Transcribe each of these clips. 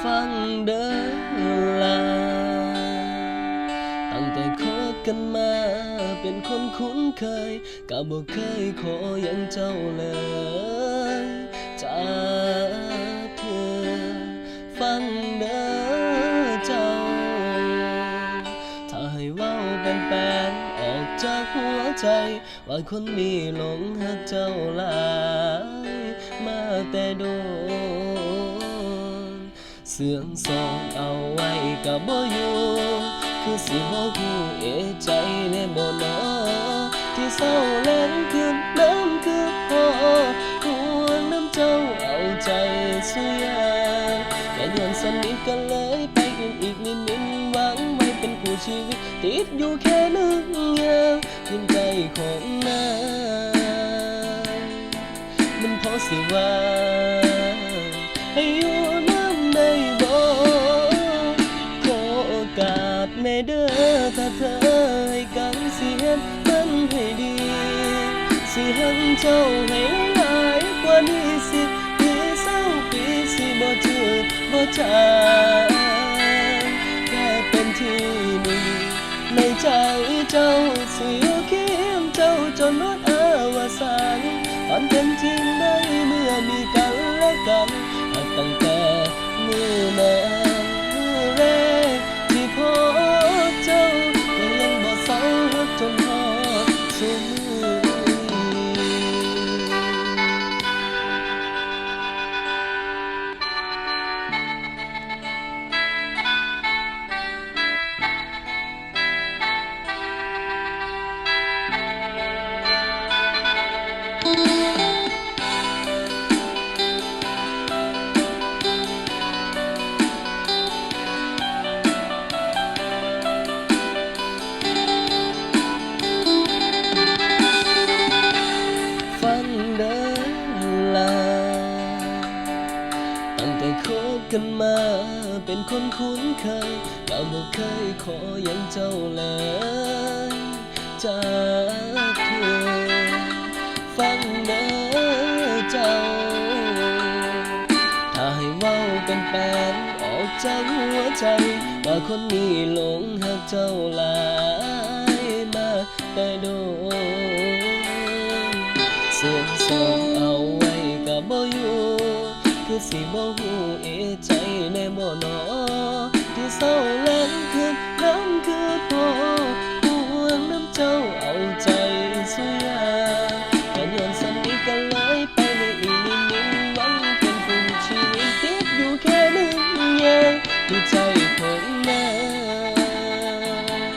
ฟังเด้อล่ะตั้งแต่คบกันมาเป็นคนคุ้นเคยก็บ่เคยขออย่างเจ้าเลยจากเธอฟังเด้อเจ้าถ้าให้เว้าเป็นแปลนออกจากหัวใจว่าคนนี้หลงหักเจ้าหลายมาแต่โดนเสื่อมสองเอาไว้ก็บ่อยู่คือสิบ่ฮู้เอะใจแน่บ่น้อที่เศร้าแล่นคืนน้ำคือพอห่วงน้ำเจ้าเอาใจสุยางและย้อนสนิทกันเลยไปกันอีกนิดหวังไว้เป็นคู่ชีวิตติดอยู่แค่นึกอย่างยิ่งใจของนางมันพอสิว่าให้อยู่น้ำในบ่ขอโอกาสในเด้อถ้าเธอให้กันสิเห็นมันให้ดีสิหันเจ้าให้หลายกว่านี้สิปีเศร้าปีสิบ่จืดบ่จางแค่เป็นที่หนึ่งในใจเจ้าสิอยู่เคียงเจ้าจนวันอวสานฝันเป็นจริงได้เมื่อมีกันและกันตั้งแต่มือนั้นมือแรกที่พบเจ้าก็ยังบ่เศร้าจนฮอดซุมื้อฟังเด้อล่ะตั้งแต่คบกันมาเป็นคนคุ้นเคยก็บ่เคยขออย่างเจ้าเลยจากเธอฟังเด้อเจ้าถ้าให้เว้าเป็นแปลนออกจากหัวใจว่าคนนี้หลงหักเจ้าหลายมาแต่โดนเสื่อมสองเอาไว้ก็บ่อยู่คือสิบ่ฮู้เอะใจแน่บ่น้อที่เศร้าแล่นคืนน้ำคือพอห่วงน้ำเจ้าเอาใจสุยางแต่ย้อนสนิทกันเลยไปในอีกนิดหวังเป็นคู่ชีวิตติดอยู่แค่นึงอย่างที่ใจของนาง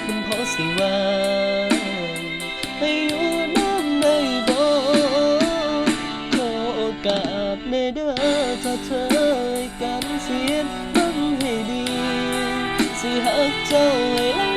มันพอสิว่าให้อยู่น้ำในบ่ขอโอกาสในเด้อถ้าเธอให้กันเสียมันให้ดีสิหักเจ้าให้